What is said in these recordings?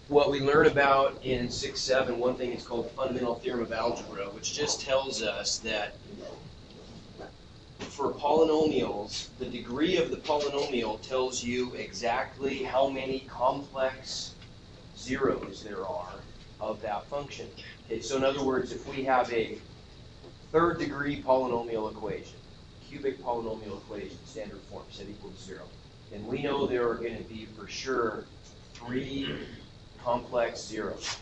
what we learn about in 6-7, one thing is called the fundamental theorem of algebra, which just tells us that for polynomials, the degree of the polynomial tells you exactly how many complex zeros there are of that function. Okay, so in other words, if we have a third degree polynomial equation, cubic polynomial equation, standard form, z equals 0, then we know there are going to be for sure 3 complex zeros.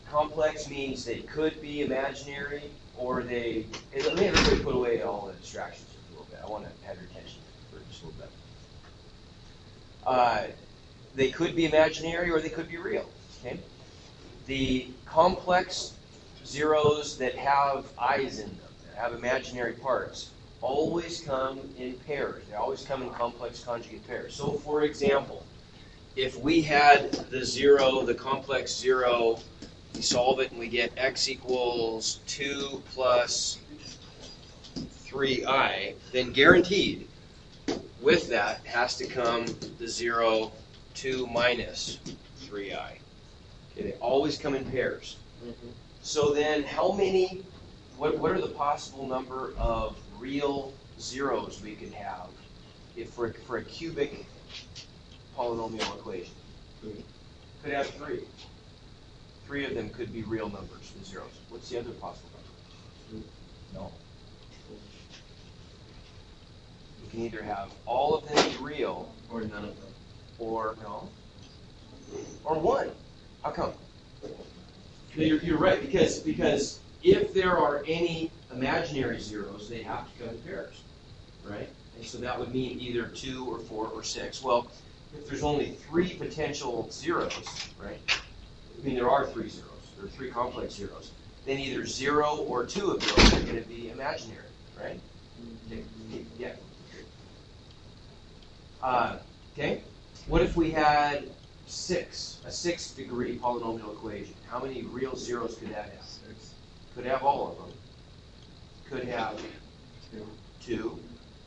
Complex means they could be imaginary, or they, let me everybody put away all the distractions just a little bit. I want to have your attention for just a little bit. They could be imaginary or they could be real. Okay? The complex zeros that have i's in them, that have imaginary parts, always come in pairs. They always come in complex conjugate pairs. So for example, if we had the zero, the complex zero, we solve it and we get x equals 2 plus 3i, then guaranteed with that has to come the 0, 2 minus 3i. Okay, they always come in pairs. So then how many, what are the possible number of real zeros we could have if for a cubic polynomial equation? Could have 3. 3 of them could be real numbers, the zeros. What's the other possible number? No. You can either have all of them be real, or none of them. Or no. Or 1. How come? You're right, because if there are any imaginary zeros, they have to come in pairs, right? And so that would mean either 2 or 4 or 6. Well, if there's only 3 potential zeros, right? I mean, there are 3 zeros, or 3 complex zeros. Then either 0 or 2 of those are going to be imaginary, right? Okay. Yeah. Okay. What if we had a 6th degree polynomial equation? How many real zeros could that have? 6. Could have all of them. Could have 2.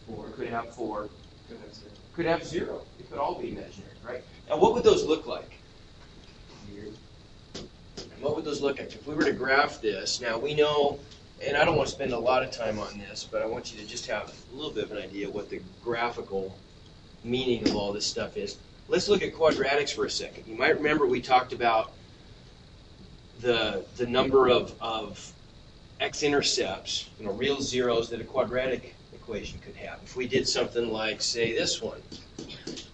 4. Could have 4. Could have 0. Could have 0. They could all be imaginary, right? Now, what would those look like? What would those look like? If we were to graph this, now we know, and I don't want to spend a lot of time on this, but I want you to just have a little bit of an idea what the graphical meaning of all this stuff is. Let's look at quadratics for a second. You might remember we talked about the number of x-intercepts, real zeros that a quadratic equation could have. If we did something like, say, this one,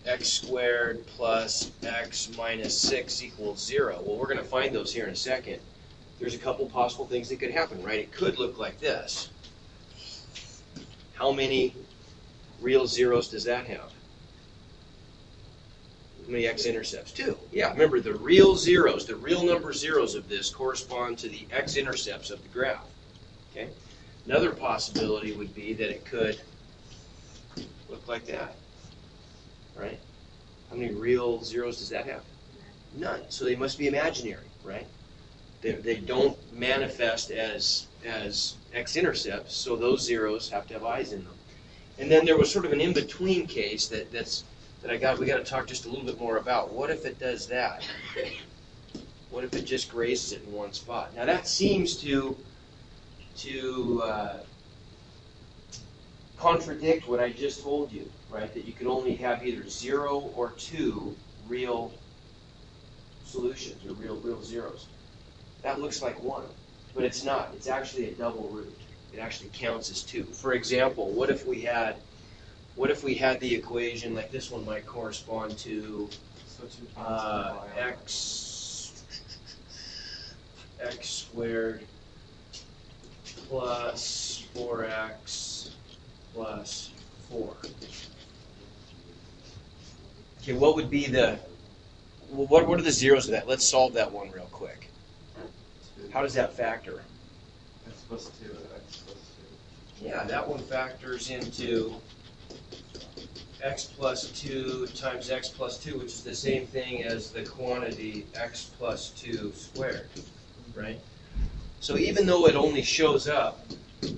x squared plus x minus 6 equals 0. Well, we're going to find those here in a second. There's a couple possible things that could happen, right? It could look like this. How many real zeros does that have? How many x-intercepts? 2. Yeah, remember the real zeros, the real number zeros of this correspond to the x-intercepts of the graph. Okay. Another possibility would be that it could look like that. Right? How many real zeros does that have? None. So they must be imaginary, right? They don't manifest as x-intercepts, so those zeros have to have i's in them. And then there was sort of an in-between case that we got to talk just a little bit more about. What if it does that? What if it just grazes it in one spot? Now that seems to contradict what I just told you, right? That you can only have either 0 or 2 real solutions, or real zeros. That looks like 1, but it's not. It's actually a double root. It actually counts as 2. For example, what if we had the equation, like this one might correspond to x squared plus 4x plus 4. Okay, what would be what are the zeros of that? Let's solve that one real quick. How does that factor? X plus 2 and x plus 2. Yeah, that one factors into x plus 2 times x plus 2, which is the same thing as the quantity x plus 2 squared, right? So even though it only shows up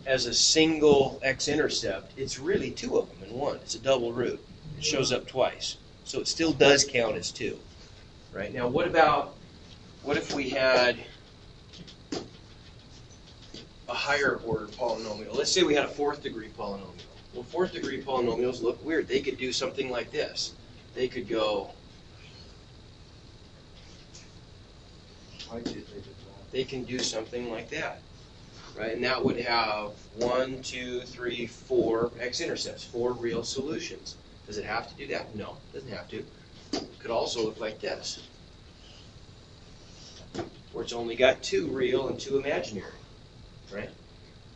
as a single x-intercept, it's really 2 of them in one. It's a double root. It shows up twice. So it still does count as 2. Right? Now what if we had a higher order polynomial? Let's say we had a 4th degree polynomial. Well, 4th degree polynomials look weird. They could do something like this. They could go, Why did they do that? they can do something like that. Right? And that would have 1, 2, 3, 4 x-intercepts, 4 real solutions. Does it have to do that? No, it doesn't have to. It could also look like this, where it's only got 2 real and 2 imaginary, right?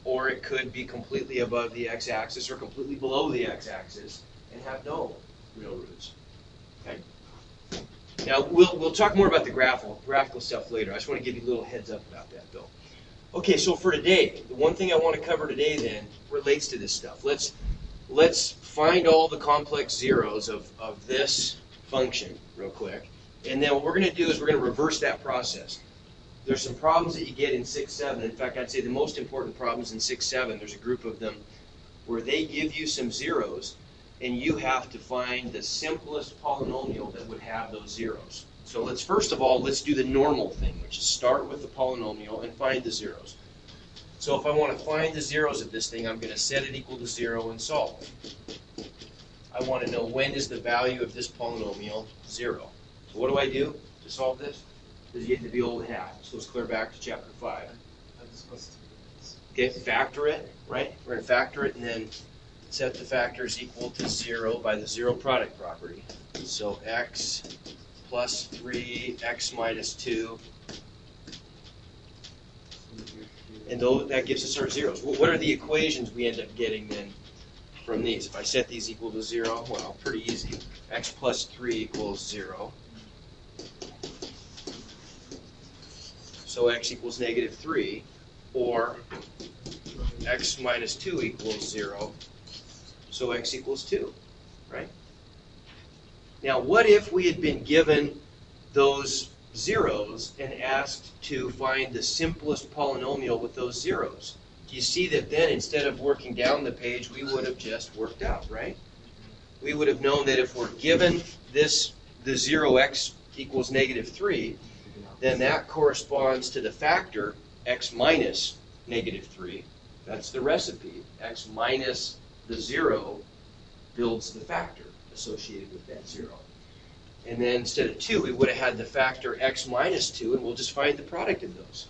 Or it could be completely above the x-axis or completely below the x-axis and have no real roots. Okay. Now we'll talk more about the graphical stuff later. I just want to give you a little heads up about that, though. Okay, so for today, the one thing I want to cover today then relates to this stuff. Let's find all the complex zeros of this function real quick, and then what we're going to do is we're going to reverse that process. There's some problems that you get in 6-7. In fact, I'd say the most important problems in 6-7, there's a group of them where they give you some zeros, and you have to find the simplest polynomial that would have those zeros. So first of all, let's do the normal thing, which is start with the polynomial and find the zeros. So if I want to find the zeros of this thing, I'm going to set it equal to 0 and solve. I want to know when is the value of this polynomial 0. So what do I do to solve this? Because you get to the old hat. So let's clear back to chapter 5. That's supposed to be this. Okay, factor it, right? We're going to factor it and then set the factors equal to 0 by the zero product property. So x plus 3, x minus 2. And that gives us our zeros. What are the equations we end up getting then from these? If I set these equal to 0, well, pretty easy. X plus 3 equals 0. So x equals negative 3. Or x minus 2 equals 0. So x equals 2, right? Now, what if we had been given those zeros and asked to find the simplest polynomial with those zeros? Do you see that then instead of working down the page, we would have just worked out, right? We would have known that if we're given the 0x equals negative 3, then that corresponds to the factor x minus negative 3. That's the recipe. X minus the 0 builds the factor associated with that 0. And then instead of 2, we would have had the factor x minus 2, and we'll just find the product of those.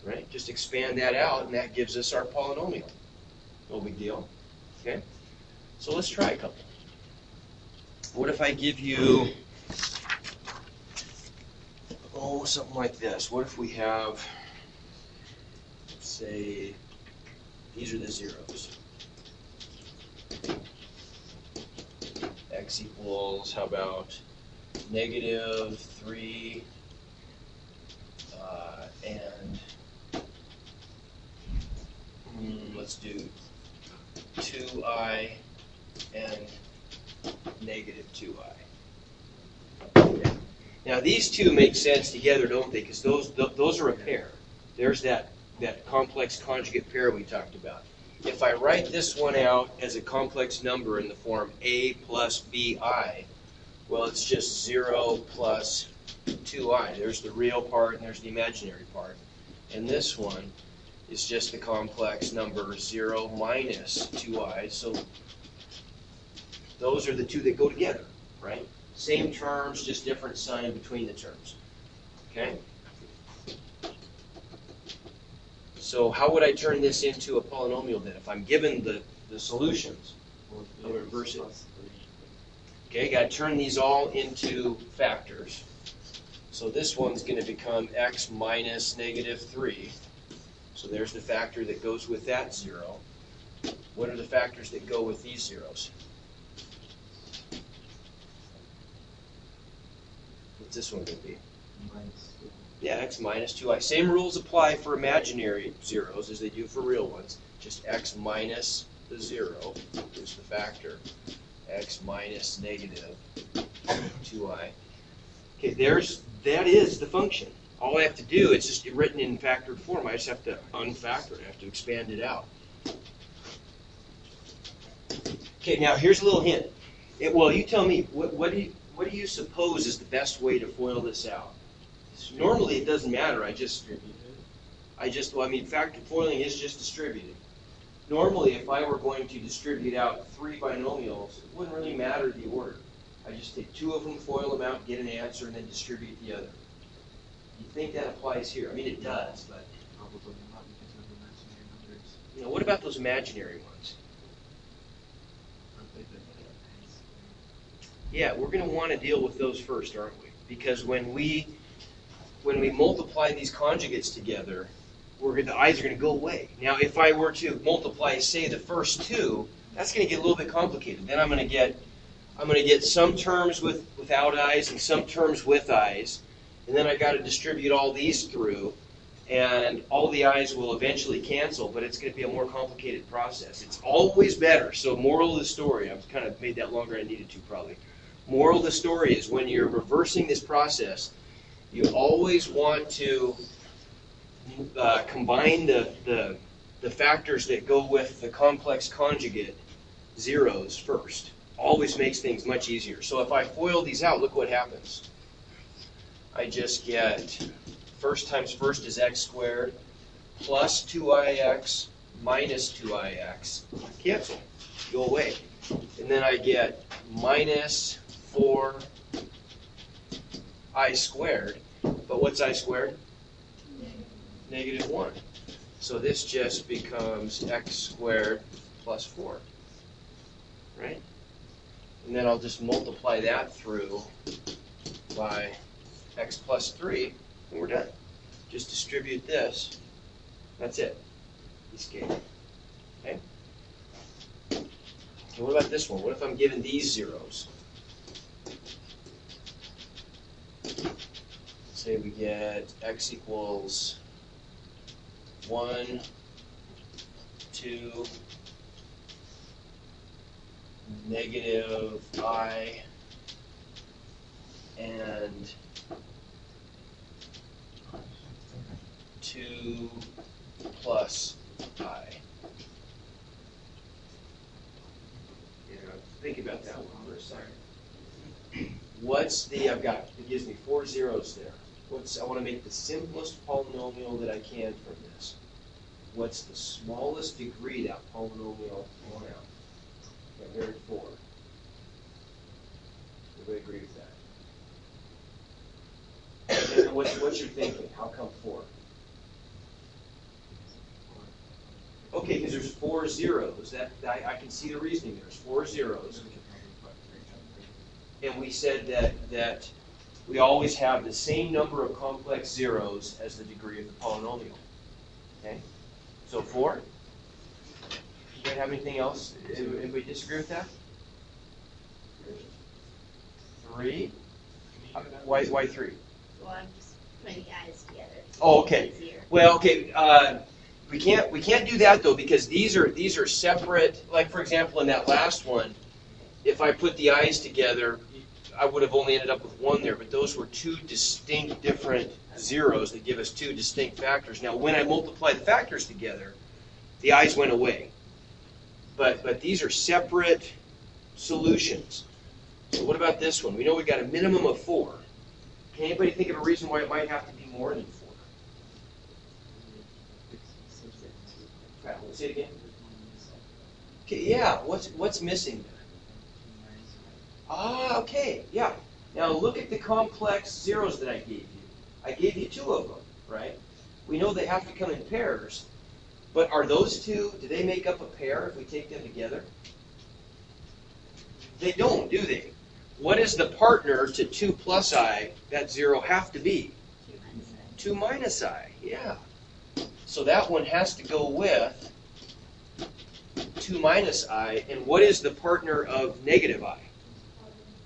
Right? Just expand that out, and that gives us our polynomial. No big deal. Okay? So let's try a couple. What if I give you, something like this? What if we have, let's say, these are the zeros. X equals, how about negative 3 and let's do 2i and negative 2i. Okay. Now these two make sense together, don't they? Because those are a pair. There's that complex conjugate pair we talked about. If I write this one out as a complex number in the form a plus bi, well, it's just 0 plus 2i. There's the real part and there's the imaginary part. And this one is just the complex number 0 minus 2i. So those are the two that go together, right? Same terms, just different sign between the terms. Okay? So how would I turn this into a polynomial then? If I'm given the solutions, I'm going to reverse it. Okay, got to turn these all into factors. So this one's going to become x minus negative 3. So there's the factor that goes with that 0. What are the factors that go with these zeros? What's this one going to be? Yeah, x minus 2i. Same rules apply for imaginary zeros as they do for real ones. Just x minus the 0 is the factor. X minus negative 2i. Okay, that is the function. All I have to do, it's just written in factored form. I just have to unfactor it. I have to expand it out. Okay, now here's a little hint. Well, you tell me, what what do you suppose is the best way to FOIL this out? Normally it doesn't matter. Well, I mean, factor FOILing is just distributed. Normally, if I were going to distribute out 3 binomials, it wouldn't really matter the order. I just take 2 of them, FOIL them out, get an answer, and then distribute the other. You think that applies here? I mean, it does, but Probably not because of imaginary numbers. you know, what about those imaginary ones? Aren't they the Yeah, we're going to want to deal with those first, aren't we? Because when we multiply these conjugates together, the i's are going to go away. Now, if I were to multiply, say, the first 2, that's going to get a little bit complicated. Then I'm going to get some terms without i's and some terms with i's, and then I got to distribute all these through, and all the i's will eventually cancel, but it's going to be a more complicated process. It's always better. So, moral of the story, I've kind of made that longer than I needed to probably. Moral of the story is when you're reversing this process, you always want to combine the factors that go with the complex conjugate zeros first. Always makes things much easier. So if I FOIL these out, look what happens. I just get first times first is x squared plus 2ix minus 2ix. Cancel. Go away. And then I get minus 4i squared. But what's I squared? Negative 1. So this just becomes x squared plus 4. Right? And then I'll just multiply that through by x plus 3, and we're done. Just distribute this. That's it. Escape. Okay? Okay, what about this one? What if I'm given these zeros? Say we get x equals 1, 2, negative I, and 2 plus I. Yeah, think about that one for a second. What's the, it gives me 4 zeros there. I want to make the simplest polynomial that I can from this. What's the smallest degree that polynomial will have? Yeah, very 4. Everybody agree with that? And what's your thinking? How come 4? Okay, because there's 4 zeros. I can see the reasoning. There's 4 zeros. And we said that we always have the same number of complex zeros as the degree of the polynomial. Okay? So 4. You guys have anything else? Anybody disagree with that? 3. Why 3? Well, I'm just putting the eyes together. Oh, okay. Well, okay. We can't do that though because these are separate. Like for example, in that last one, if I put the i's together, I would have only ended up with 1 there. But those were 2 distinct different zeros that give us 2 distinct factors. Now, when I multiply the factors together, the i's went away. But these are separate solutions. So what about this one? We know we got a minimum of 4. Can anybody think of a reason why it might have to be more than 4? Right, let's say it again. Okay, yeah. What's missing there? Ah, okay, yeah. Now look at the complex zeros that I gave you. I gave you 2 of them, right? We know they have to come in pairs, but are those 2, do they make up a pair if we take them together? They don't, do they? What is the partner to 2 plus I, that 0 have to be? 2 minus I, yeah. So that one has to go with 2 minus I, and what is the partner of negative I?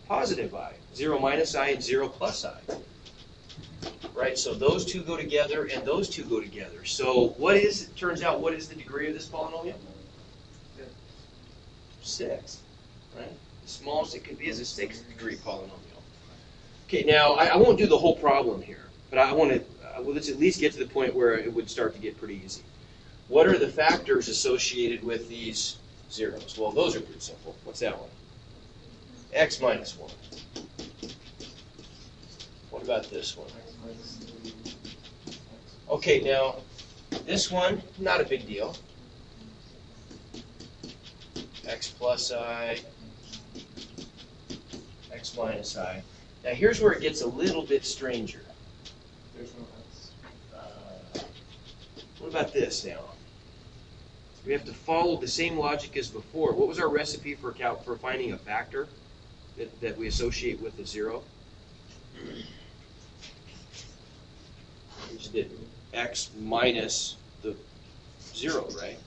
Positive I. 0 minus I and 0 plus I. Right, so those 2 go together and those 2 go together. So it turns out, what is the degree of this polynomial? 6, right? The smallest it could be is a 6th degree polynomial. Okay, now I won't do the whole problem here, but I want to, let's at least get to the point where it would start to get pretty easy. What are the factors associated with these zeros? Well, those are pretty simple. What's that one? X minus 1. about this one? X minus 3. Okay, now, this one, not a big deal. X plus I, X minus I. Now here's where it gets a little bit stranger. There's no X. What about this now? We have to follow the same logic as before. What was our recipe for finding a factor that we associate with a 0? We just did X minus the 0, right?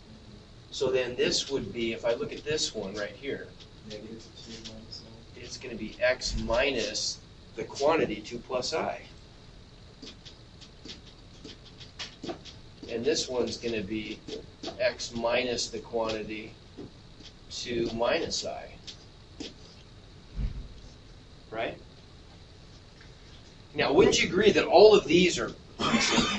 So then this would be, if I look at this one right here, Negative 2 minus I. it's going to be X minus the quantity 2 plus I. And this one's going to be X minus the quantity 2 minus I. Right? Now, wouldn't you agree that all of these are pretty simple?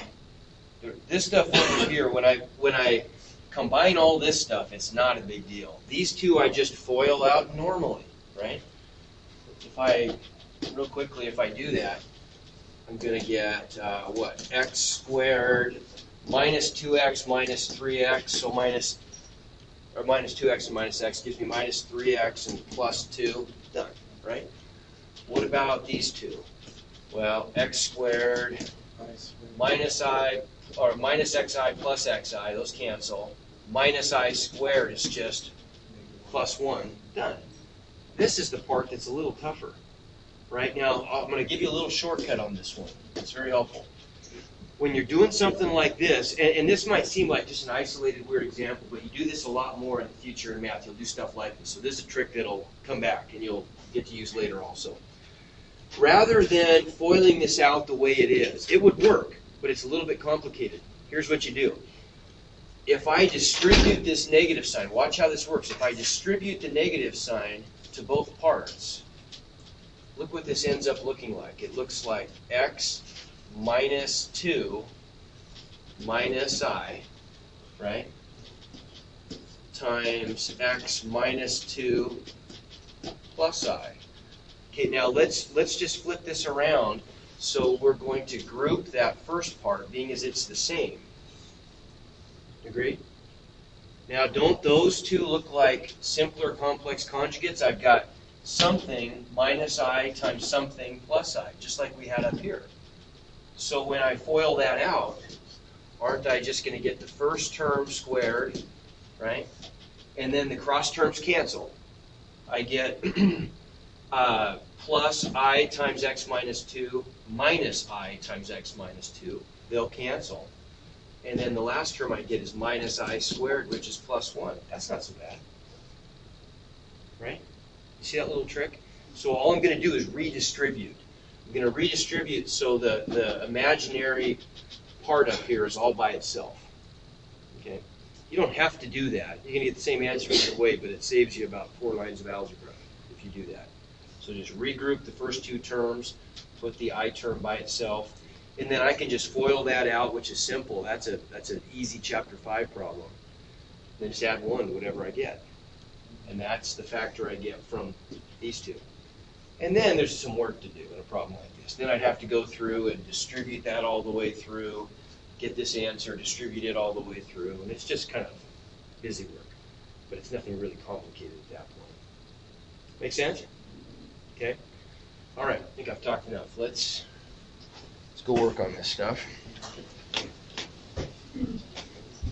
This stuff over here, when I combine all this stuff, it's not a big deal. These two I just FOIL out normally, right? If I, real quickly, if I do that, I'm going to get, what, x squared minus 2x minus 3x, so minus 2x and minus x gives me minus 3x and plus 2, done, right? What about these two? Well, x squared I squared. minus I, or minus xi plus xi, those cancel. Minus I squared is just plus 1, done. This is the part that's a little tougher. Right now, I'm going to give you a little shortcut on this one. It's very helpful. When you're doing something like this, and this might seem like just an isolated weird example, but you do this a lot more in the future in math. You'll do stuff like this. So this is a trick that'll come back and you'll get to use later also. Rather than foiling this out the way it is, it would work, but it's a little bit complicated. Here's what you do. If I distribute this negative sign, watch how this works. If I distribute the negative sign to both parts, look what this ends up looking like. It looks like x minus 2 minus I, right, times x minus 2 plus I. Okay, now let's just flip this around. So we're going to group that first part, being as it's the same. Agreed? Now, don't those two look like simpler complex conjugates? I've got something minus I times something plus I, just like we had up here. So when I FOIL that out, aren't I just going to get the first term squared, right? And then the cross terms cancel. I get plus I times x minus 2 minus I times x minus 2. They'll cancel. And then the last term I get is minus I squared, which is plus 1. That's not so bad. Right? You see that little trick? So all I'm going to do is redistribute. I'm going to redistribute so the imaginary part up here is all by itself. Okay? You don't have to do that. You're going to get the same answer either way, but it saves you about 4 lines of algebra if you do that. So just regroup the first two terms, put the I term by itself, and then I can just FOIL that out, which is simple. That's an easy chapter 5 problem. Then just add 1 to whatever I get. And that's the factor I get from these two. And then there's some work to do in a problem like this. Then I'd have to go through and distribute that all the way through, get this answer, distribute it all the way through, and it's just kind of busy work. But it's nothing really complicated at that point. Make sense? Okay? All right, I think I've talked enough. Let's go work on this stuff.